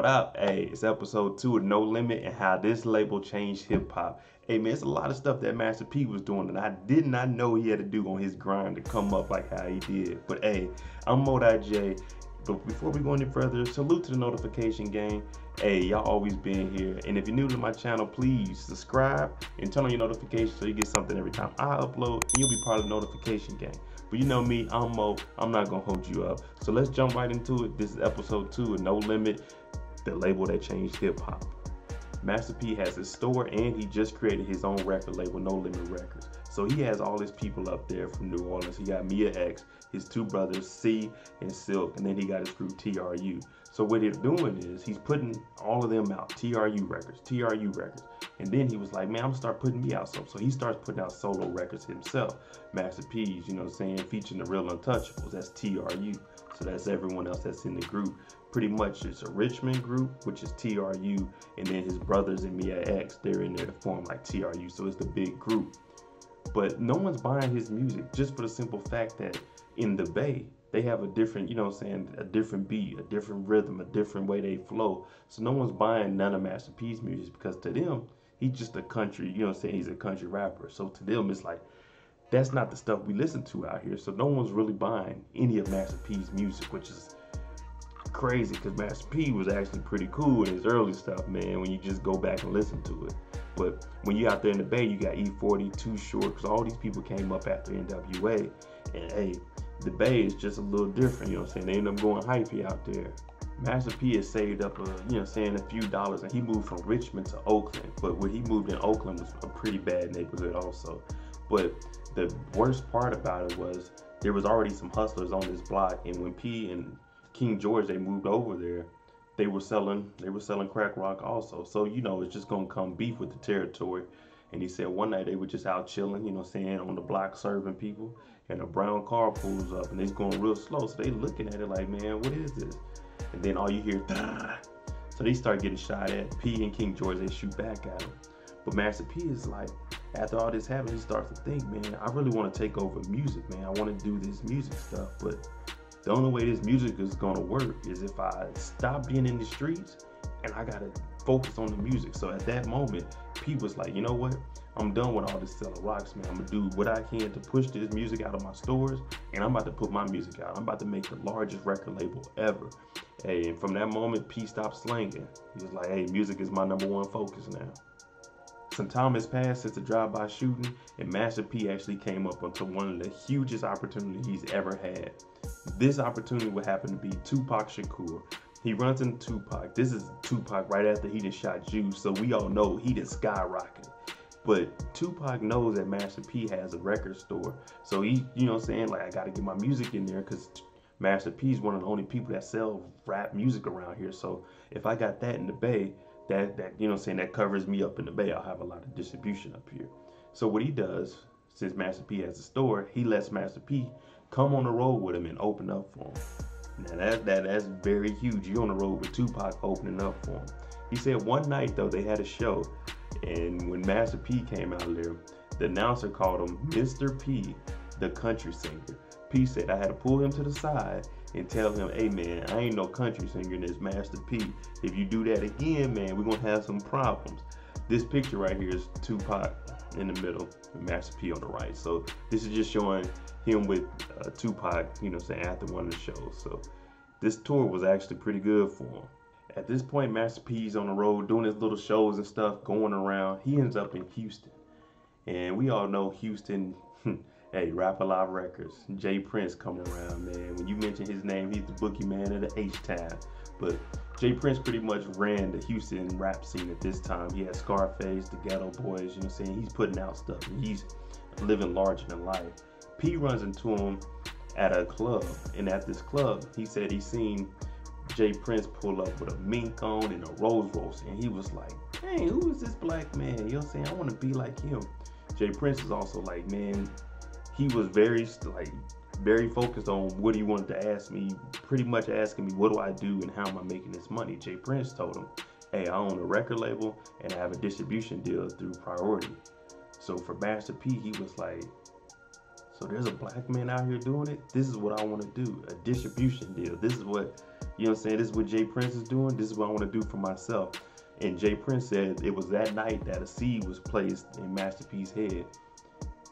up? Hey, it's episode 2 of No Limit and how this label changed hip hop. Hey man, it's a lot of stuff that Master P was doing that I did not know he had to do on his grind to come up like how he did. But hey, I'm Modai J. But before we go any further, salute to the notification gang. Hey, y'all always been here. And if you're new to my channel, please subscribe and turn on your notifications so you get something every time I upload and you'll be part of the notification gang. But you know me, I'm Mo. I'm not gonna hold you up. So let's jump right into it. This is episode 2 of No Limit, the label that changed hip hop. Master P has his store and he just created his own record label, No Limit Records. So he has all his people up there from New Orleans. He got Mia X, his two brothers, C and Silk, and then he got his group TRU. So what he's doing is he's putting all of them out, TRU records. And then he was like, man, I'm gonna start putting me out some. So he starts putting out solo records himself. Master P's, you know what I'm saying, featuring the Real Untouchables, that's TRU. So that's everyone else that's in the group. Pretty much it's a Richmond group, which is TRU, and then his brothers and Mia X, they're in there to form like TRU. So it's the big group. But no one's buying his music just for the simple fact that in the Bay, they have a different, you know what I'm saying, a different beat, a different rhythm, a different way they flow. So no one's buying none of Master P's music because to them, he's just a country, you know what I'm saying, he's a country rapper. So to them, it's like, that's not the stuff we listen to out here. So no one's really buying any of Master P's music, which is crazy because Master P was actually pretty cool in his early stuff, man, when you just go back and listen to it. But when you out there in the Bay, you got E40, Too Short, because all these people came up after NWA. And hey, the Bay is just a little different, you know what I'm saying? They end up going hypey out there. Master P has saved up, you know what I'm saying, a few dollars, and he moved from Richmond to Oakland. But when he moved in Oakland was a pretty bad neighborhood also. But the worst part about it was there was already some hustlers on this block, and when P and King George, they moved over there, they were selling crack rock also. So, you know, it's just gonna come beef with the territory. And he said one night they were just out chilling, you know what I'm saying, on the block serving people, and a brown car pulls up and it's going real slow. So they looking at it like, man, what is this? And then all you hear, dah. So they start getting shot at. P and King George, they shoot back at him. But Master P is like, after all this happened, he starts to think, man, I really want to take over music, man. I want to do this music stuff, but the only way this music is gonna work is if I stop being in the streets and I gotta focus on the music. So at that moment, P was like, you know what? I'm done with all this selling rocks, man. I'm gonna do what I can to push this music out of my stores, and I'm about to put my music out. I'm about to make the largest record label ever. Hey, and from that moment, P stopped slanging. He was like, hey, music is my #1 focus now. Some time has passed since the drive-by shooting, and Master P actually came up onto one of the hugest opportunities he's ever had. This opportunity would happen to be Tupac Shakur. He runs into Tupac. This is Tupac right after he just shot Juice, so we all know he just skyrocketed. But Tupac knows that Master P has a record store, so he, you know what I'm saying, like, I gotta get my music in there because Master P is one of the only people that sell rap music around here. So if I got that in the Bay, that you know what I'm saying, that covers me up in the Bay. I'll have a lot of distribution up here. So what he does, since Master P has a store, he lets Master P come on the road with him and open up for him. Now that's very huge. You're on the road with Tupac opening up for him. He said one night though they had a show, and when Master P came out there, the announcer called him Mr. P, the country singer. P said I had to pull him to the side and tell him, hey man, I ain't no country singer in this Master P. If you do that again, man, we're gonna have some problems. This picture right here is Tupac in the middle and Master P on the right. So this is just showing him with Tupac, you know what I'm saying, after one of the shows. So this tour was actually pretty good for him. At this point, Master P's on the road doing his little shows and stuff, going around. He ends up in Houston. And we all know Houston, hey, Rap Alive Records, Jay Prince coming around, man. When you mention his name, he's the boogeyman of the H-Town. But Jay Prince pretty much ran the Houston rap scene at this time. He had Scarface, the Ghetto Boys, you know what I'm saying? He's putting out stuff and he's living larger than life. P runs into him at a club, and at this club, he said he seen Jay Prince pull up with a mink on and a Rolls Royce, and he was like, hey, who is this black man? You know what I'm saying? I want to be like him. Jay Prince is also like, man, he was very focused on what he wanted to ask me, pretty much asking me, what do I do and how am I making this money? Jay Prince told him, hey, I own a record label and I have a distribution deal through Priority. So for Master P, he was like, So there's a black man out here doing it. This is what I want to do. A distribution deal. This is what, you know what I'm saying? This is what Jay Prince is doing. This is what I want to do for myself. And Jay Prince said it was that night that a seed was placed in Master P's head.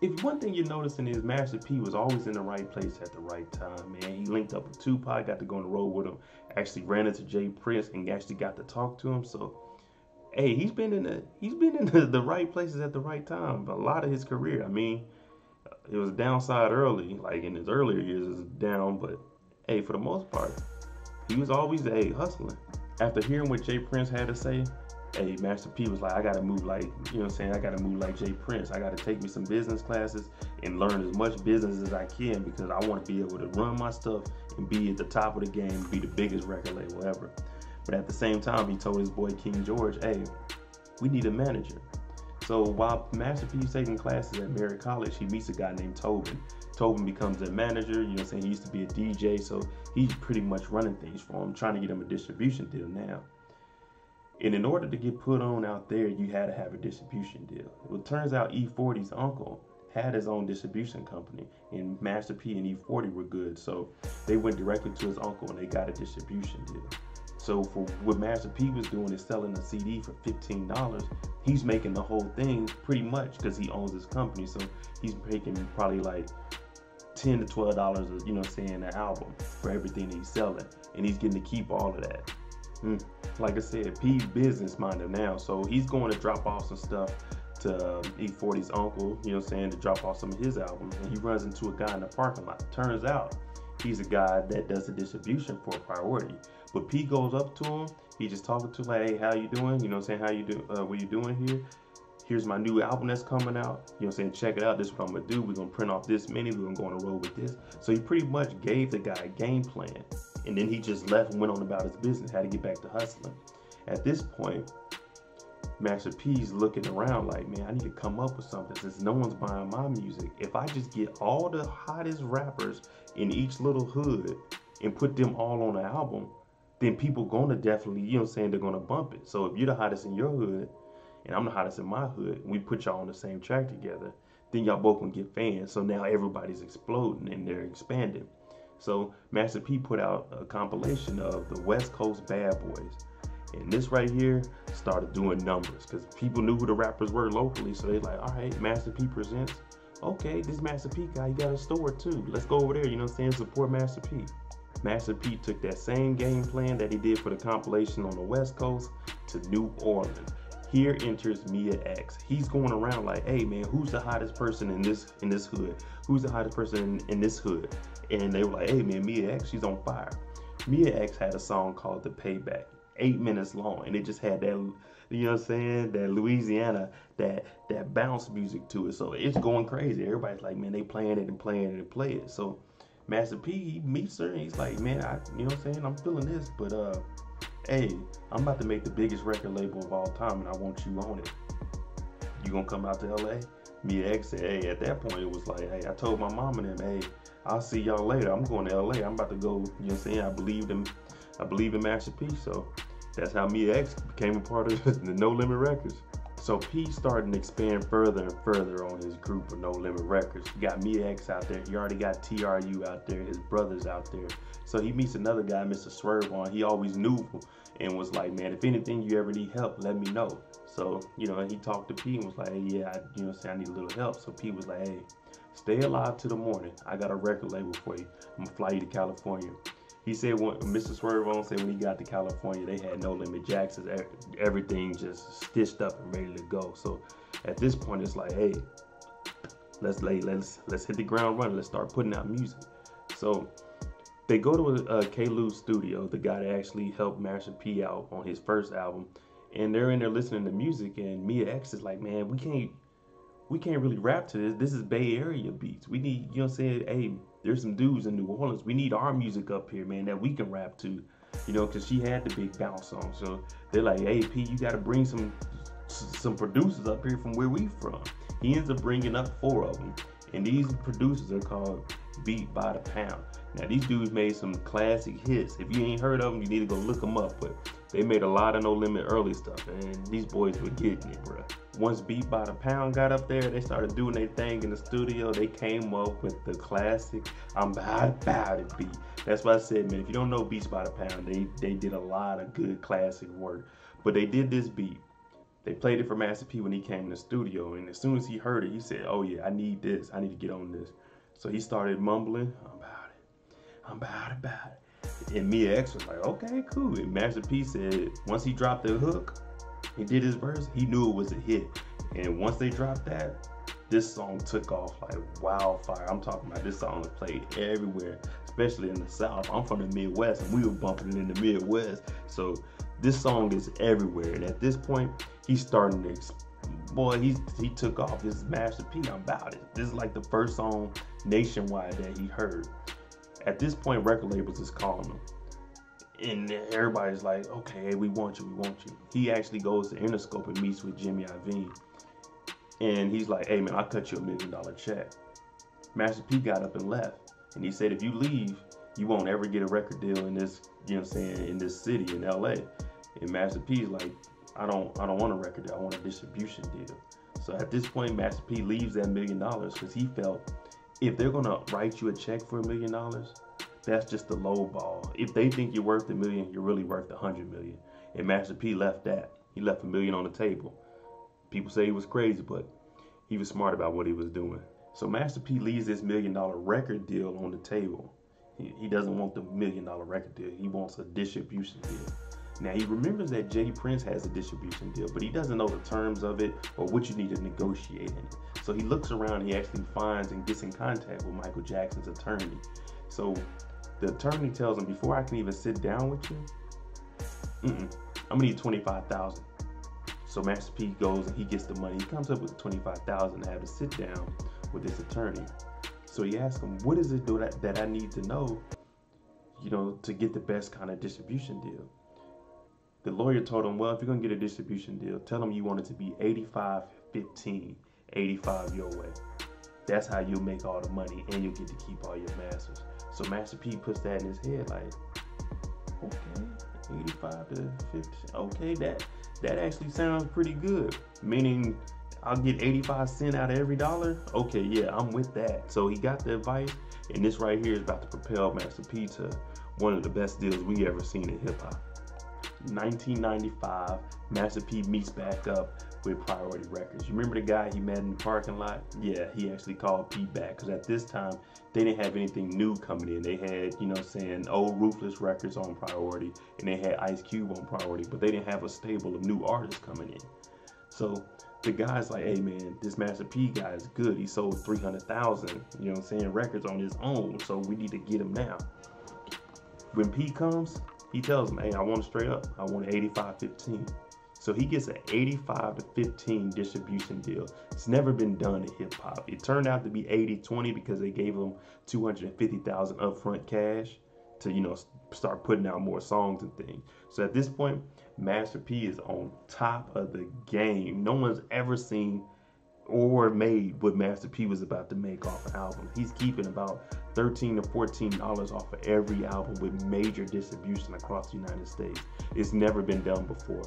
If one thing you're noticing is Master P was always in the right place at the right time, man. He linked up with Tupac, got to go on the road with him, actually ran into Jay Prince and actually got to talk to him. So, hey, he's been in the right places at the right time. A lot of his career. I mean, it was downside early, like in his earlier years, it was down. But hey, for the most part, he was always hustling. After hearing what Jay Prince had to say, hey, Master P was like, I gotta move like, you know what I'm saying? I gotta move like Jay Prince. I gotta take me some business classes and learn as much business as I can because I want to be able to run my stuff and be at the top of the game, be the biggest record label ever. But at the same time, he told his boy King George, hey, we need a manager. So while Master P is taking classes at Merritt College, he meets a guy named Tobin. Tobin becomes a manager, you know what I'm saying? He used to be a DJ, so he's pretty much running things for him, trying to get him a distribution deal now. And in order to get put on out there, you had to have a distribution deal. Well, it turns out E40's uncle had his own distribution company, and Master P and E40 were good, so they went directly to his uncle and they got a distribution deal. So for what Master P was doing is selling a CD for $15. He's making the whole thing pretty much because he owns his company, so he's making probably like $10 to $12, you know what I'm saying, an album for everything that he's selling, and he's getting to keep all of that. Like I said, P's business minded now, so he's going to drop off some stuff to E40's uncle, you know what I'm saying, to drop off some of his albums, and he runs into a guy in the parking lot. Turns out he's a guy that does the distribution for Priority. But P goes up to him, he just talking to him like, hey, how you doing? You know what I'm saying, how you do? What you doing here? Here's my new album that's coming out. You know what I'm saying, check it out. This is what I'm gonna do. We're gonna print off this many. We're gonna go on the road with this. So he pretty much gave the guy a game plan. And then he just left and went on about his business, had to get back to hustling. At this point, Master P's looking around like, man, I need to come up with something since no one's buying my music. If I just get all the hottest rappers in each little hood and put them all on an album, then people gonna definitely, you know what I'm saying, they're gonna bump it. So if you're the hottest in your hood and I'm the hottest in my hood, and we put y'all on the same track together, then y'all both gonna get fans. So now everybody's exploding and they're expanding. So Master P put out a compilation of the West Coast Bad Boys. And this right here started doing numbers because people knew who the rappers were locally. So they like, all right, Master P presents. Okay, this Master P guy, he got a store too. Let's go over there, you know what I'm saying, support Master P. Master P took that same game plan that he did for the compilation on the West Coast to New Orleans. Here enters Mia X. He's going around like, hey man, who's the hottest person in this hood? Who's the hottest person in this hood? And they were like, hey man, Mia X, she's on fire. Mia X had a song called The Payback, 8 minutes long, and it just had that, you know what I'm saying, that Louisiana, that bounce music to it. So it's going crazy. Everybody's like, man, they playing it and playing it and play it. So Master P, he meets her and he's like, man, you know what I'm saying, I'm feeling this, but hey, I'm about to make the biggest record label of all time and I want you on it. You gonna come out to LA? Mia X said, hey, at that point it was like, hey, I told my mom and them, hey, I'll see y'all later. I'm going to LA. I'm about to go, you know what I'm saying? I believe in Master P. So that's how Mia X became a part of the No Limit Records. So P started to expand further and further on his group of No Limit Records. You got Mia X out there. You already got TRU out there, his brothers out there. So he meets another guy, Mr. Swerve on. He always knew and was like, man, if anything you ever need help, let me know. So, you know, he talked to P and was like, hey, yeah, you know what I'm saying, I need a little help. So P was like, hey, stay alive till the morning. I got a record label for you. I'm gonna fly you to California. He said when Mr. Swerve on said when he got to California, they had No Limit Jacksons, everything just stitched up and ready to go. So at this point, it's like, hey, let's hit the ground running. Let's start putting out music. So they go to K-Lu's studio, the guy that actually helped Master P out on his first album, and they're in there listening to music. And Mia X is like, man, we can't really rap to this. This is Bay Area beats. We need, you know what I'm saying, hey, there's some dudes in New Orleans. We need our music up here, man, that we can rap to, you know, because she had the big bounce song. So they're like, hey, P, you got to bring some producers up here from where we from. He ends up bringing up 4 of them. And these producers are called Beat by the Pound. Now, these dudes made some classic hits. If you ain't heard of them, you need to go look them up. But They made a lot of No Limit early stuff, and these boys were getting it, bro. Once Beat by the Pound got up there, they started doing their thing in the studio. They came up with the classic I'm About It beat. That's why I said, man, if you don't know Beats by the Pound, they did a lot of good classic work. But they did this beat. They played it for Master P when he came in the studio, and as soon as he heard it, he said, oh yeah, I need this. I need to get on this. So he started mumbling, I'm about it. And Mia X was like, okay, cool. And Master P said, once he dropped the hook, he did his verse, he knew it was a hit. And once they dropped that, this song took off like wildfire. I'm talking about this song was played everywhere, especially in the South. I'm from the Midwest, and we were bumping it in the Midwest. So this song is everywhere. And at this point, he's starting to, he took off. This is Master P, I'm About It. This is like the first song nationwide that he heard. At this point, record labels is calling him. And everybody's like, okay, hey, we want you. He actually goes to Interscope and meets with Jimmy Iovine. And he's like, hey man, I'll cut you $1 million check. Master P got up and left. And he said, if you leave, you won't ever get a record deal in this, you know what I'm saying, in this city, in LA. And Master P's like, I don't want a record deal, I want a distribution deal. So at this point, Master P leaves that $1 million because he felt if they're gonna write you a check for $1 million, that's just the low ball. If they think you're worth $1 million, you're really worth $100 million. And Master P left that. He left $1 million on the table. People say he was crazy, but he was smart about what he was doing. So Master P leaves this $1 million record deal on the table. He doesn't want the $1 million record deal. He wants a distribution deal. Now he remembers that Jay Prince has a distribution deal, but he doesn't know the terms of it or what you need to negotiate in it. So he looks around and he actually finds and gets in contact with Michael Jackson's attorney. So the attorney tells him, before I can even sit down with you, I'm gonna need $25,000. So Master P goes and he gets the money. He comes up with $25,000 to have to sit down with this attorney. So he asks him, what is it that I need to know, to get the best kind of distribution deal? The lawyer told him, well, if you're gonna get a distribution deal, tell him you want it to be 85-15, 85 your way. That's how you'll make all the money and you'll get to keep all your masters. So Master P puts that in his head like, okay, 85-15, okay, that actually sounds pretty good. Meaning I'll get 85 cents out of every dollar. Okay, yeah, I'm with that. So he got the advice, and this right here is about to propel Master P to one of the best deals we ever seen in hip hop. 1995, Master P meets back up with Priority Records. You remember the guy he met in the parking lot? Yeah, he actually called Pete back because at this time they didn't have anything new coming in. They had, old Ruthless Records on Priority, and they had Ice Cube on Priority, but they didn't have a stable of new artists coming in. So the guy's like, hey man, this Master P guy is good. He sold 300,000, records on his own, so we need to get him now. When Pete comes, he tells him, hey, I want it straight up. I want an 85-15. So he gets an 85-15 distribution deal. It's never been done in hip hop. It turned out to be 80-20 because they gave him $250,000 upfront cash to, start putting out more songs and things. So at this point, Master P is on top of the game. No one's ever seen or made what Master P was about to make off an album. He's keeping about $13 to $14 off of every album with major distribution across the United States. It's never been done before.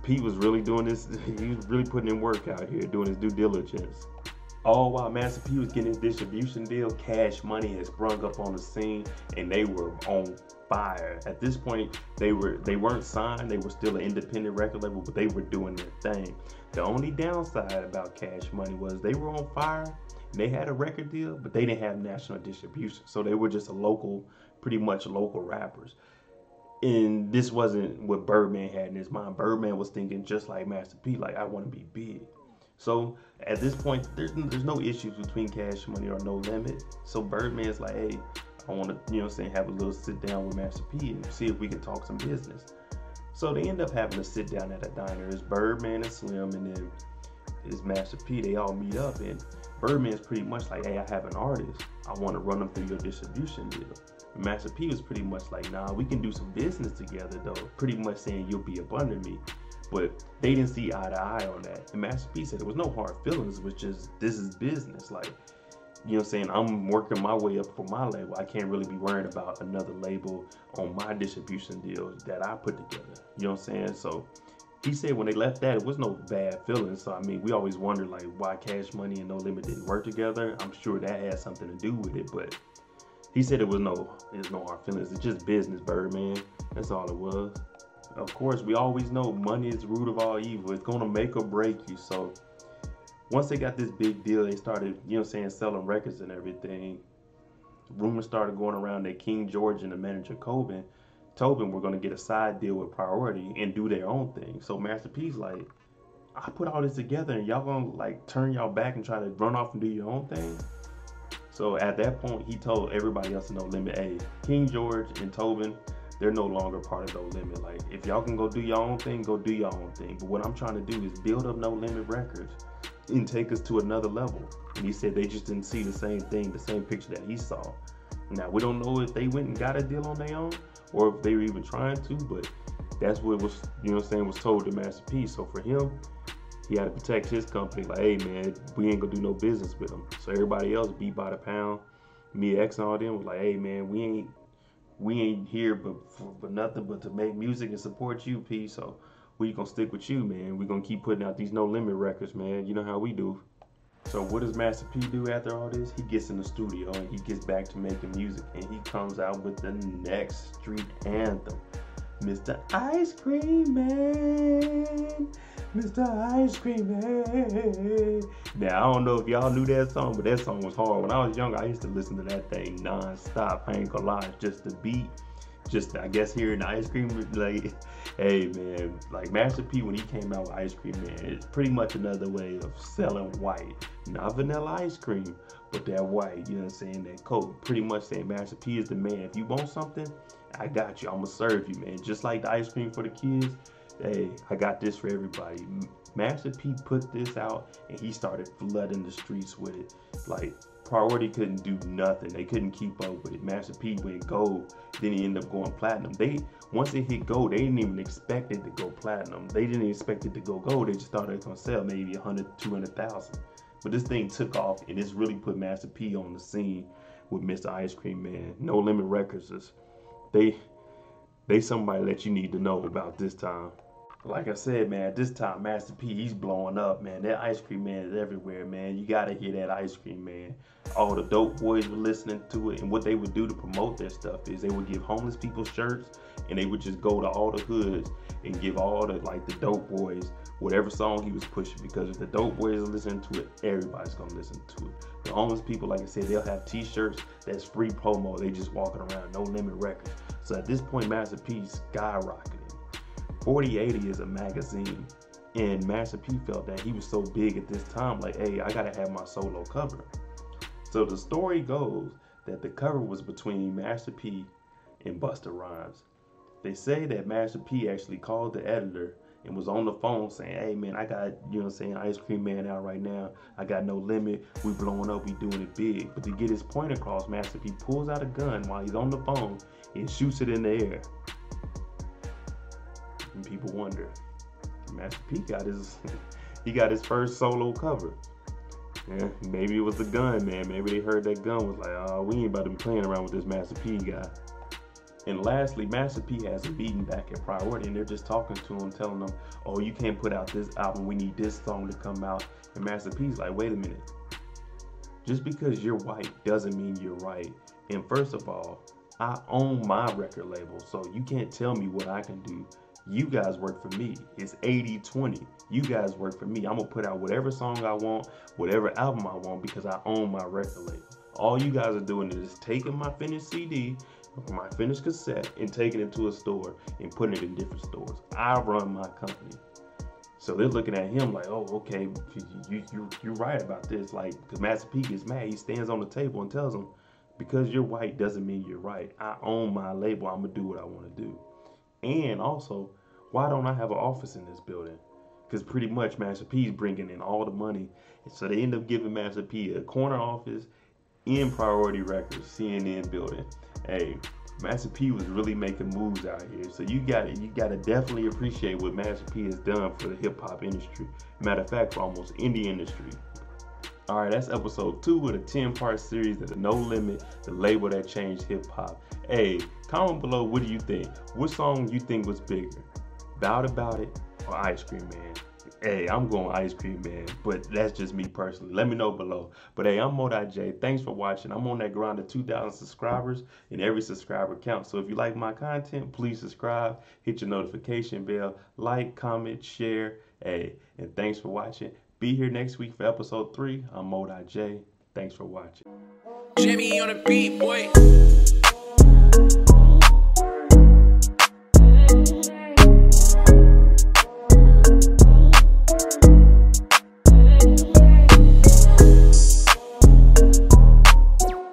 Pete was really doing this. He was really putting in work out here, doing his due diligence. All while Master P was getting his distribution deal, Cash Money had sprung up on the scene, and they were on fire. At this point, they weren't signed. They were still an independent record label, but they were doing their thing. The only downside about Cash Money was they were on fire. They had a record deal, but they didn't have national distribution. So they were just pretty much local rappers. And this wasn't what Birdman had in his mind. Birdman was thinking just like Master P, like, I want to be big. So at this point, there's no issues between Cash Money or No Limit. So Birdman's like, hey, I want to, have a little sit down with Master P and see if we can talk some business. So they end up having to sit down at a diner. It's Birdman and Slim, and then it's Master P. They all meet up, and Birdman's pretty much like, hey, I have an artist. I want to run them through your distribution deal. And Master P was pretty much like, nah, we can do some business together, though. Pretty much saying you'll be up under me. But they didn't see eye to eye on that. And Master P said there was no hard feelings. It was just, this is business. Like, you know what I'm saying, I'm working my way up for my label. I can't really be worried about another label on my distribution deals that I put together. You know what I'm saying? So he said when they left that, it was no bad feelings. So I mean, we always wonder like why Cash Money and No Limit didn't work together. I'm sure that had something to do with it, but he said there's no hard feelings. It's just business, Birdman. That's all it was. Of course, we always know money is the root of all evil. It's gonna make or break you. So once they got this big deal, they started, you know what I'm saying, selling records and everything. Rumors started going around that King George and the manager Tobin were gonna get a side deal with Priority and do their own thing. So Master P's like, I put all this together and y'all gonna like turn y'all back and try to run off and do your own thing? So at that point, he told everybody else in No Limit, hey, King George and Tobin, they're no longer part of No Limit. Like, if y'all can go do your own thing, go do your own thing. But what I'm trying to do is build up No Limit Records and take us to another level. And he said they just didn't see the same thing, the same picture that he saw. Now, we don't know if they went and got a deal on their own or if they were even trying to, but that's what was, you know what I'm saying, was told to Master P. So for him, he had to protect his company. Like, hey, man, we ain't gonna do no business with them. So everybody else, beat by the pound, me, X, and all them was like, hey, man, we ain't here but for nothing but to make music and support you, P. So we gonna stick with you, man. We gonna keep putting out these No Limit records, man. You know how we do. So what does Master P do after all this? He gets in the studio and he gets back to making music, and he comes out with the next street anthem, Mr. Ice Cream Man, Mr. Ice Cream Man. Now, I don't know if y'all knew that song, but that song was hard. When I was younger, I used to listen to that thing non-stop. I ain't gonna lie, just the beat, just, I guess, hearing the Ice Cream, like, hey, man, like Master P, when he came out with Ice Cream Man, it's pretty much another way of selling white. Not vanilla ice cream, but that white, you know what I'm saying, that Coke. Pretty much saying Master P is the man. If you want something, I got you. I'm gonna serve you, man. Just like the ice cream for the kids, hey, I got this for everybody. Master P put this out and he started flooding the streets with it. Like, Priority couldn't do nothing. They couldn't keep up with it. Master P went gold, then he ended up going platinum. Once it hit gold, they didn't even expect it to go platinum. They didn't expect it to go gold. They just thought it was gonna sell maybe 100, 200,000. But this thing took off, and it's really put Master P on the scene with Mr. Ice Cream Man. No Limit Records is, they somebody that you need to know about this time. Like I said, man, this time Master P, he's blowing up, man. That Ice Cream Man is everywhere, man. You gotta hear that Ice Cream Man. All the dope boys were listening to it, and what they would do to promote their stuff is they would give homeless people shirts, and they would just go to all the hoods and give all the, like, the dope boys whatever song he was pushing, because if the dope boys are listening to it, everybody's gonna listen to it. The homeless people, like I said, they'll have t-shirts that's free promo. They just walking around, No Limit Records. So at this point, Master P's skyrocketing. 4080 is a magazine, and Master P felt that he was so big at this time, like, hey, I gotta have my solo cover. So the story goes that the cover was between Master P and Busta Rhymes. They say that Master P actually called the editor and was on the phone saying, hey, man, I got, you know what I'm saying, Ice Cream Man out right now. I got No Limit. We blowing up. We doing it big. But to get his point across, Master P pulls out a gun while he's on the phone and shoots it in the air. And people wonder, Master P got his first solo cover. Yeah, maybe it was the gun, man. Maybe they heard that gun was like, oh, we ain't about to be playing around with this Master P guy. And lastly, Master P has a meeting back at Priority, and they're just talking to him, telling him, oh, you can't put out this album. We need this song to come out. And Master P's like, wait a minute. Just because you're white doesn't mean you're right. And first of all, I own my record label, so you can't tell me what I can do. You guys work for me. It's 80-20. You guys work for me. I'm going to put out whatever song I want, whatever album I want, because I own my record label. All you guys are doing is taking my finished CD, my finished cassette, and taking it to a store and putting it in different stores. I run my company. So they're looking at him like, oh, okay, you're right about this. Like, because Master P gets mad. He stands on the table and tells him, because you're white doesn't mean you're right. I own my label. I'm going to do what I want to do. And also, why don't I have an office in this building? Because pretty much Master P's bringing in all the money. So they end up giving Master P a corner office in Priority Records, CNN building. Hey, Master P was really making moves out here. So you gotta definitely appreciate what Master P has done for the hip hop industry. Matter of fact, for almost any industry. All right, that's episode 2 of the 10-part series of the No Limit, the label that changed hip hop. Hey, comment below, what do you think? What song you think was bigger? Bout About It or Ice Cream Man? Hey, I'm going Ice Cream Man, but that's just me personally. Let me know below. But hey, I'm Mo.J. Thanks for watching. I'm on that grind of 2,000 subscribers, and every subscriber counts. So if you like my content, please subscribe, hit your notification bell, like, comment, share. Hey, and thanks for watching. Be here next week for episode 3. I'm Mo.J. Thanks for watching. Jimmy on the beat, boy.